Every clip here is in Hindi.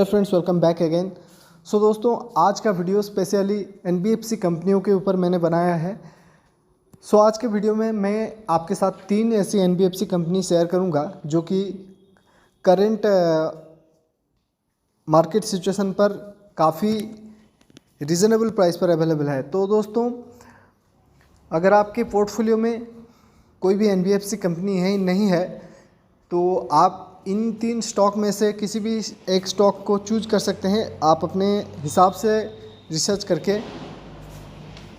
Hello friends, welcome back again. So दोस्तों, आज का वीडियो स्पेशली एनबीएफसी कंपनियों के ऊपर मैंने बनाया है। आज के वीडियो में मैं आपके साथ 3 ऐसी एनबीएफसी कंपनी शेयर करूंगा जो कि करंट मार्केट सिचुएशन पर काफ़ी रीज़नेबल प्राइस पर अवेलेबल है। तो दोस्तों, अगर आपके पोर्टफोलियो में कोई भी एनबीएफसी कंपनी है नहीं है तो आप इन 3 स्टॉक में से किसी भी एक स्टॉक को चूज कर सकते हैं। आप अपने हिसाब से रिसर्च करके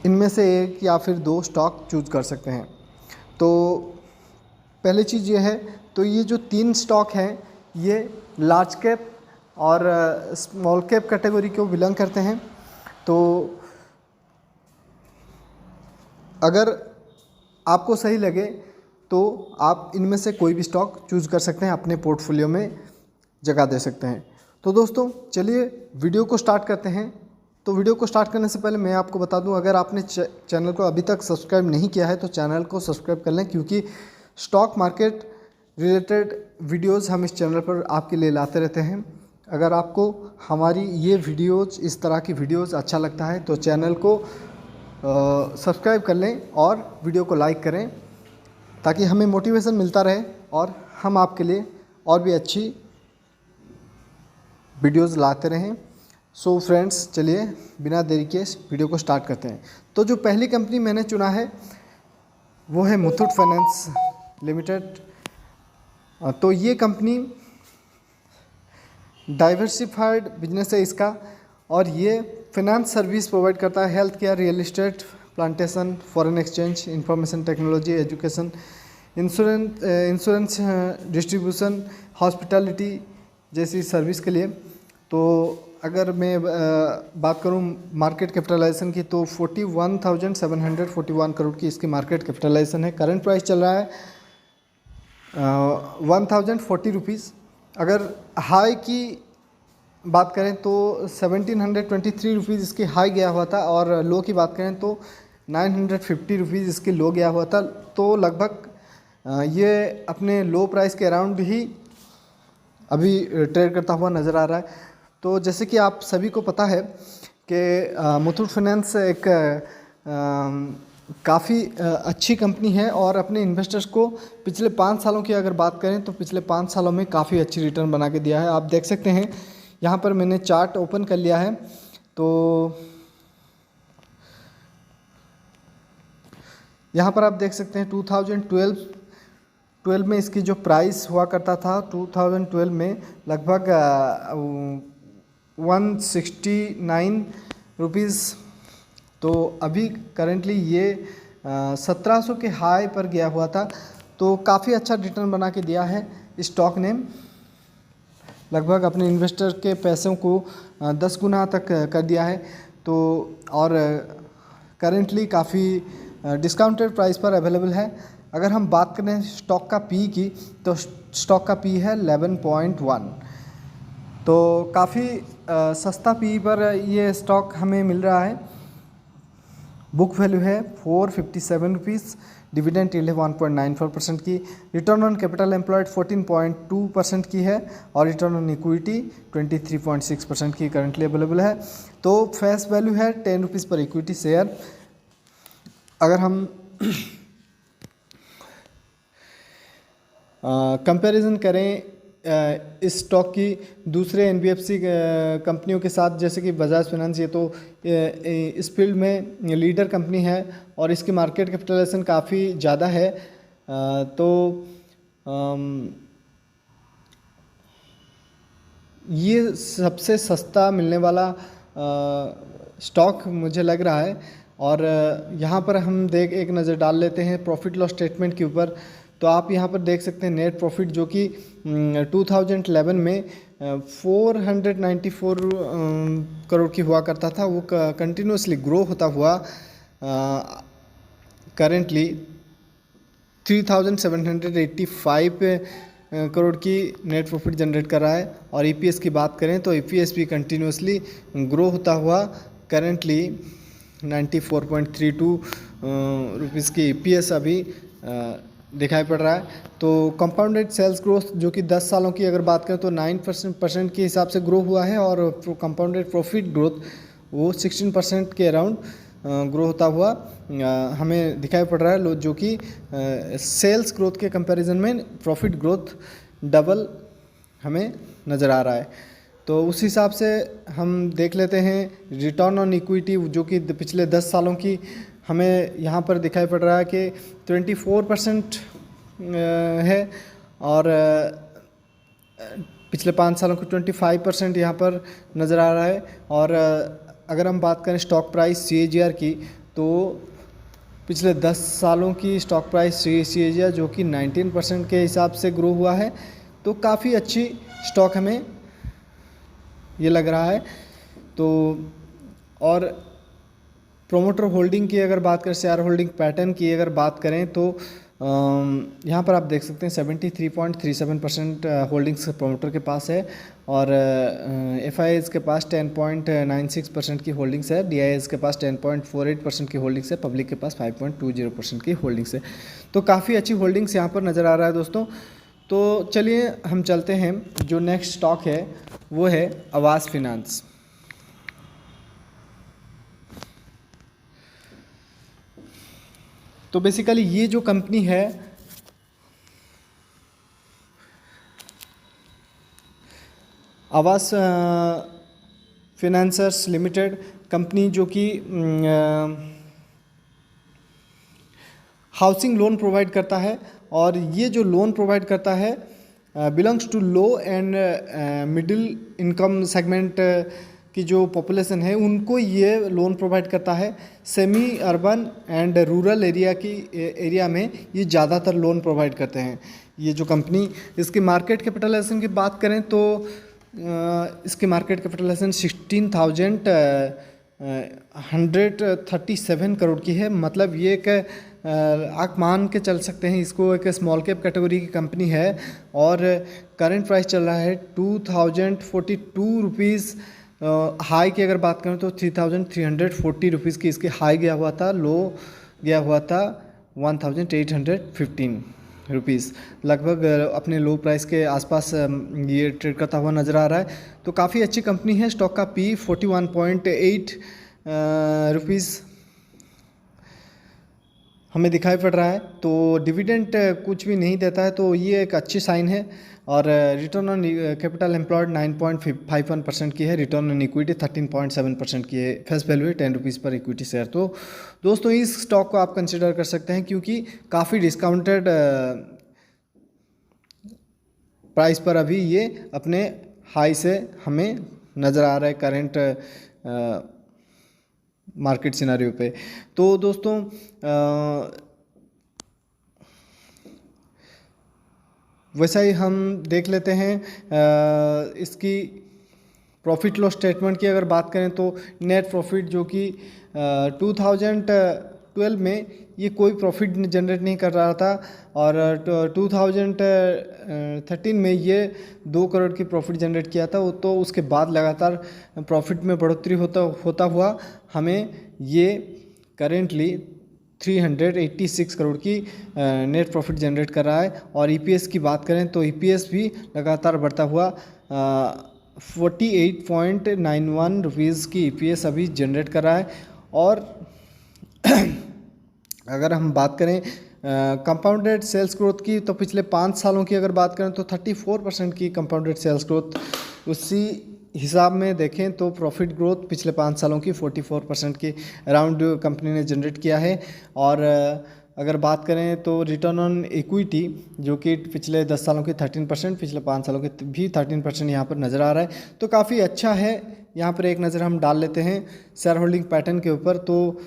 इनमें से एक या फिर 2 स्टॉक चूज कर सकते हैं। तो पहली चीज़ ये है, तो ये जो 3 स्टॉक हैं ये लार्ज कैप और स्मॉल कैप कैटेगरी को बिलोंग करते हैं। तो अगर आपको सही लगे तो आप इनमें से कोई भी स्टॉक चूज़ कर सकते हैं, अपने पोर्टफोलियो में जगह दे सकते हैं। तो दोस्तों, चलिए वीडियो को स्टार्ट करते हैं। तो वीडियो को स्टार्ट करने से पहले मैं आपको बता दूं, अगर आपने चैनल को अभी तक सब्सक्राइब नहीं किया है तो चैनल को सब्सक्राइब कर लें, क्योंकि स्टॉक मार्केट रिलेटेड वीडियोज़ हम इस चैनल पर आपके लिए लाते रहते हैं। अगर आपको हमारी ये वीडियोज़, इस तरह की वीडियोज़ अच्छा लगता है तो चैनल को सब्सक्राइब कर लें और वीडियो को लाइक करें, ताकि हमें मोटिवेशन मिलता रहे और हम आपके लिए और भी अच्छी वीडियोज़ लाते रहें। सो फ्रेंड्स, चलिए बिना देरी के इस वीडियो को स्टार्ट करते हैं। तो जो पहली कंपनी मैंने चुना है वो है मुथूट फाइनेंस लिमिटेड। तो ये कंपनी डाइवर्सिफाइड बिजनेस है इसका, और ये फाइनेंस सर्विस प्रोवाइड करता है health care, real estate, plantation, foreign exchange, information technology, education, insurance distribution, hospitality जैसी सर्विस के लिए। तो अगर मैं बात करूं मार्केट कैपिटलाइजेशन की तो 41,741 करोड़ की इसकी मार्केट कैपिटलाइजेशन है। करंट प्राइस चल रहा है 1,040 रुपीज़। अगर हाई की बात करें तो 1,723 रुपीज़ इसकी हाई गया हुआ था, और लो की बात करें तो 950 रुपीज़ इसकी लो गया हुआ था। तो लगभग ये अपने लो प्राइस के अराउंड ही अभी ट्रेड करता हुआ नज़र आ रहा है। तो जैसे कि आप सभी को पता है कि मुथूट फाइनेंस एक काफ़ी अच्छी कंपनी है, और अपने इन्वेस्टर्स को पिछले 5 सालों की अगर बात करें तो पिछले 5 सालों में काफ़ी अच्छी रिटर्न बना के दिया है। आप देख सकते हैं, यहाँ पर मैंने चार्ट ओपन कर लिया है। तो यहाँ पर आप देख सकते हैं 2012 में इसकी जो प्राइस हुआ करता था, 2012 में लगभग 169 रुपीज़। तो अभी करेंटली ये 1700 के हाई पर गया हुआ था। तो काफ़ी अच्छा रिटर्न बना के दिया है स्टॉक ने, लगभग अपने इन्वेस्टर के पैसों को 10 गुना तक कर दिया है। तो और करेंटली काफ़ी डिस्काउंटेड प्राइस पर अवेलेबल है। अगर हम बात करें स्टॉक का पी की, तो स्टॉक का पी है 11.1। तो काफ़ी सस्ता पी पर ये स्टॉक हमें मिल रहा है। बुक वैल्यू है 457 रुपीज़, डिविडेंड यील्ड है 1.94% की, रिटर्न ऑन कैपिटल एम्प्लॉयड 14.2% की है, और रिटर्न ऑन इक्विटी 23.6% की करंटली अवेलेबल है। तो फेस वैल्यू है 10 रुपीज़ पर इक्विटी शेयर। अगर हम कंपैरिजन करें इस स्टॉक की दूसरे एनबीएफसी कंपनियों के साथ, जैसे कि बजाज फाइनेंस, ये तो इस फील्ड में लीडर कंपनी है और इसकी मार्केट कैपिटलाइजेशन काफ़ी ज़्यादा है। तो ये सबसे सस्ता मिलने वाला स्टॉक मुझे लग रहा है। और यहाँ पर हम एक नज़र डाल लेते हैं प्रॉफिट लॉस स्टेटमेंट के ऊपर। तो आप यहाँ पर देख सकते हैं नेट प्रॉफिट, जो कि 2011 में 494 करोड़ की हुआ करता था, वो कंटिन्यूसली ग्रो होता हुआ करेंटली 3,785 करोड़ की नेट प्रॉफिट जनरेट कर रहा है। और ईपीएस की बात करें तो ईपीएस भी कंटिन्यूसली ग्रो होता हुआ करेंटली 94.32 रुपीज़ की ईपीएस अभी दिखाई पड़ रहा है। तो कंपाउंडेड सेल्स ग्रोथ जो कि 10 सालों की अगर बात करें तो 9% के हिसाब से ग्रो हुआ है, और कंपाउंडेड प्रॉफिट ग्रोथ वो 16% के अराउंड ग्रो होता हुआ हमें दिखाई पड़ रहा है, जो कि सेल्स ग्रोथ के कंपैरिजन में प्रॉफिट ग्रोथ डबल हमें नज़र आ रहा है। तो उस हिसाब से हम देख लेते हैं रिटर्न ऑन इक्विटी जो कि पिछले 10 सालों की हमें यहाँ पर दिखाई पड़ रहा है कि 24% है, और पिछले 5 सालों को 25% यहाँ पर नज़र आ रहा है। और अगर हम बात करें स्टॉक प्राइस CAGR की, तो पिछले 10 सालों की स्टॉक प्राइस CAGR जो कि 19% के हिसाब से ग्रो हुआ है। तो काफ़ी अच्छी स्टॉक हमें ये लग रहा है। तो और प्रोमोटर होल्डिंग की अगर बात करें, शेयर होल्डिंग पैटर्न की अगर बात करें, तो यहाँ पर आप देख सकते हैं 73.37% होल्डिंग्स प्रोमोटर के पास है, और FIIs के पास 10.96% की होल्डिंग्स है, DIIs के पास 10.48% की होल्डिंग्स है, पब्लिक के पास 5.20% की होल्डिंग्स है। तो काफ़ी अच्छी होल्डिंग्स यहाँ पर नज़र आ रहा है दोस्तों। तो चलिए हम चलते हैं, जो नेक्स्ट स्टॉक है वो है आवास फिनांस। तो बेसिकली ये जो कंपनी है आवास फिनांसर्स लिमिटेड कंपनी, जो कि हाउसिंग लोन प्रोवाइड करता है, और ये जो लोन प्रोवाइड करता है belongs to low and middle income segment की जो पॉपुलेशन है उनको ये लोन प्रोवाइड करता है। Semi urban and rural area में ये ज़्यादातर लोन प्रोवाइड करते हैं ये जो कंपनी। इसकी मार्केट कैपिटलाइजेशन की बात करें तो इसकी मार्केट कैपिटलाइजेशन 16,137 करोड़ की है। मतलब ये एक आप मान के चल सकते हैं इसको एक स्मॉल कैप कैटेगरी की कंपनी है, और करंट प्राइस चल रहा है 2042 रुपीज़। हाई की अगर बात करें तो 3340 रुपीज़ की इसकी हाई गया हुआ था, लो गया हुआ था 1815 रुपीज़, लगभग अपने लो प्राइस के आसपास ये ट्रेड करता हुआ नज़र आ रहा है। तो काफ़ी अच्छी कंपनी है। स्टॉक का P 41.8 रुपीज़ हमें दिखाई पड़ रहा है। तो डिविडेंड कुछ भी नहीं देता है, तो ये एक अच्छी साइन है। और रिटर्न ऑन कैपिटल एम्प्लॉयड 9.51% की है, रिटर्न ऑन इक्विटी 13.7% की है, फेस वैल्यू है 10 रुपीज़ पर इक्विटी शेयर। तो दोस्तों इस स्टॉक को आप कंसिडर कर सकते हैं, क्योंकि काफ़ी डिस्काउंटेड प्राइस पर अभी ये अपने हाई से हमें नज़र आ रहा है करेंट मार्केट सिनारियो पे। तो दोस्तों वैसा ही हम देख लेते हैं इसकी प्रॉफिट लॉस स्टेटमेंट की अगर बात करें तो नेट प्रॉफिट जो कि 2012 में ये कोई प्रॉफिट जनरेट नहीं कर रहा था, और 2013 में ये 2 करोड़ की प्रॉफिट जनरेट किया था। तो उसके बाद लगातार प्रॉफिट में बढ़ोतरी होता हुआ हमें ये करेंटली 386 करोड़ की नेट प्रॉफिट जनरेट कर रहा है। और EPS की बात करें तो EPS भी लगातार बढ़ता हुआ 48.91 रुपीज़ की EPS अभी जनरेट कर रहा है। और अगर हम बात करें कंपाउंडेड सेल्स ग्रोथ की, तो पिछले 5 सालों की अगर बात करें तो 34% की कंपाउंडेड सेल्स ग्रोथ। उसी हिसाब में देखें तो प्रॉफिट ग्रोथ पिछले 5 सालों की 44% के अराउंड कंपनी ने जनरेट किया है। और अगर बात करें तो रिटर्न ऑन इक्विटी जो कि पिछले 10 सालों की 13%, पिछले 5 सालों के भी 13% यहाँ पर नज़र आ रहा है। तो काफ़ी अच्छा है। यहाँ पर एक नज़र हम डाल लेते हैं शेयर होल्डिंग पैटर्न के ऊपर। तो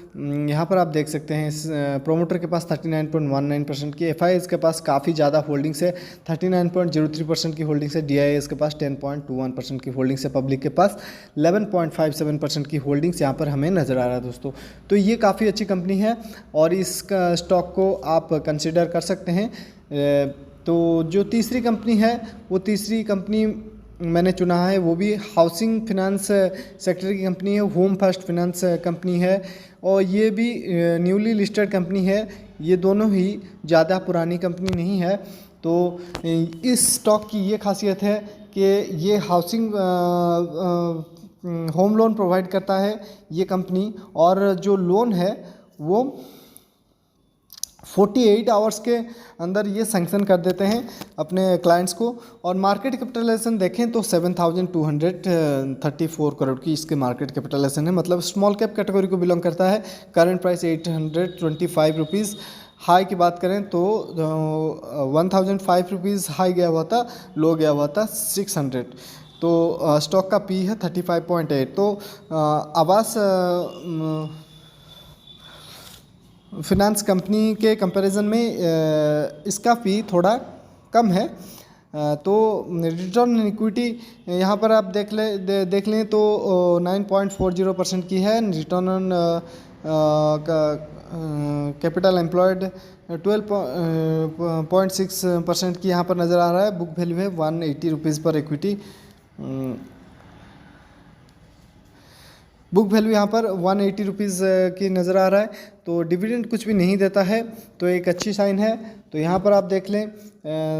यहाँ पर आप देख सकते हैं प्रोमोटर के पास 39.19% की, FIIs के पास काफ़ी ज़्यादा होल्डिंग्स है, 39.03% की होल्डिंग्स है, DIIs के पास 10.21% की होल्डिंग्स है, पब्लिक के पास 11.57% की होल्डिंग्स यहाँ पर हमें नज़र आ रहा है दोस्तों। तो ये काफ़ी अच्छी कंपनी है और इसका स्टॉक को आप कंसिडर कर सकते हैं। तो जो तीसरी कंपनी है वो तीसरी कंपनी मैंने चुना है वो भी हाउसिंग फिनेंस सेक्टर की कंपनी है, होम फर्स्ट फिनेंस कंपनी है और ये भी न्यूली लिस्टेड कंपनी है। ये दोनों ही ज़्यादा पुरानी कंपनी नहीं है। तो इस स्टॉक की ये खासियत है कि ये हाउसिंग होम लोन प्रोवाइड करता है ये कंपनी, और जो लोन है वो 48 आवर्स के अंदर ये सैंक्शन कर देते हैं अपने क्लाइंट्स को। और मार्केट कैपिटलाइजेशन देखें तो 7,234 करोड़ की इसके मार्केट कैपिटलाइजेशन है, मतलब स्मॉल कैप कैटेगरी को बिलोंग करता है। Current price 825 rupees. हाई की बात करें तो 1,005 रुपीज़ हाई गया हुआ था, लो गया हुआ था 600। तो स्टॉक का पी है 35.8। तो आवास फिनेंस कंपनी के कंपैरिजन में इसका फ़ी थोड़ा कम है। तो रिटर्न ऑन इक्विटी यहाँ पर आप देख लें तो 9.40% की है। रिटर्न ऑन कैपिटल एम्प्लॉयड 12.6% की यहाँ पर नज़र आ रहा है। बुक वैल्यू है 180 रुपीज़ पर इक्विटी। बुक वैल्यू यहाँ पर 180 रुपीज़ की नज़र आ रहा है। तो डिविडेंड कुछ भी नहीं देता है, तो एक अच्छी साइन है। तो यहाँ पर आप देख लें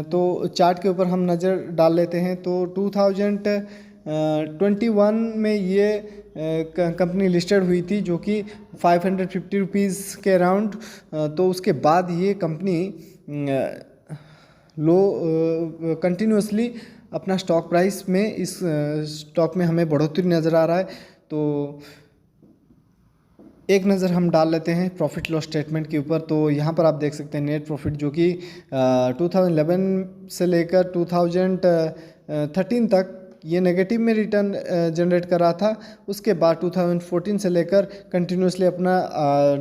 तो चार्ट के ऊपर हम नज़र डाल लेते हैं तो 2021 में ये कंपनी लिस्टेड हुई थी, जो कि 550 रुपीज़ के अराउंड। तो उसके बाद ये कंपनी कंटिन्यूसली अपना स्टॉक प्राइस में, इस स्टॉक में हमें बढ़ोतरी नज़र आ रहा है। तो एक नज़र हम डाल लेते हैं प्रॉफिट लॉस स्टेटमेंट के ऊपर। तो यहाँ पर आप देख सकते हैं नेट प्रॉफिट जो कि 2011 से लेकर 2013 तक ये नेगेटिव में रिटर्न जनरेट कर रहा था। उसके बाद 2014 से लेकर कंटिन्यूसली अपना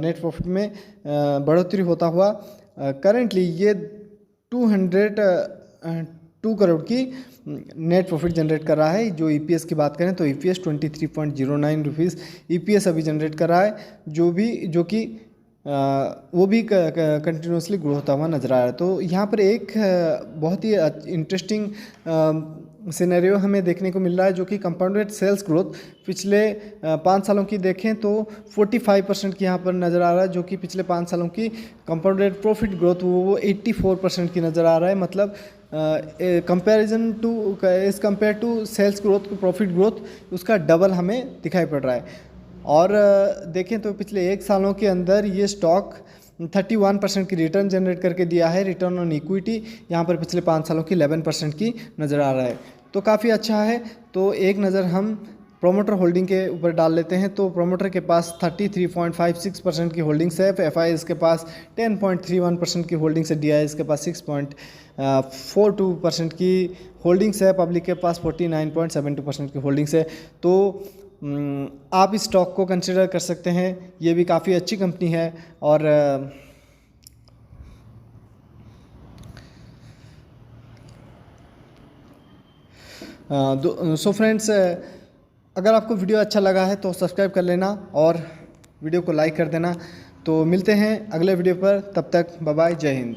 नेट प्रॉफिट में बढ़ोतरी होता हुआ करेंटली ये 202 करोड़ की नेट प्रॉफिट जनरेट कर रहा है। जो ईपीएस की बात करें तो ईपीएस 23.09 रुपीज़ ईपीएस अभी जनरेट कर रहा है, जो कि वो भी कंटिन्यूसली ग्रो होता हुआ नज़र आ रहा है। तो यहाँ पर एक बहुत ही इंटरेस्टिंग सिनेरियो हमें देखने को मिल रहा है, जो कि कंपाउंडेड सेल्स ग्रोथ पिछले 5 सालों की देखें तो 45% की यहाँ पर नज़र आ रहा है, जो कि पिछले 5 सालों की कंपाउंडेड प्रॉफिट ग्रोथ वो 84% की नज़र आ रहा है। मतलब comparison to as compare to sales growth, profit growth उसका डबल हमें दिखाई पड़ रहा है। और देखें तो पिछले 1 सालों के अंदर ये स्टॉक 31% की रिटर्न जनरेट करके दिया है। रिटर्न ऑन इक्विटी यहाँ पर पिछले 5 सालों की 11% की नज़र आ रहा है, तो काफ़ी अच्छा है। तो एक नज़र हम प्रोमोटर होल्डिंग के ऊपर डाल लेते हैं। तो प्रोमोटर के पास 33.56% की होल्डिंग्स है, एफआईएस के पास 10.31% की होल्डिंग्स है, डीआईएस के पास 6.42% की होल्डिंग्स है, पब्लिक के पास 49.72% की होल्डिंग्स है। तो आप इस स्टॉक को कंसिडर कर सकते हैं, ये भी काफ़ी अच्छी कंपनी है। और सो फ्रेंड्स, अगर आपको वीडियो अच्छा लगा है तो सब्सक्राइब कर लेना और वीडियो को लाइक कर देना। तो मिलते हैं अगले वीडियो पर, तब तक बाय बाय, जय हिंद।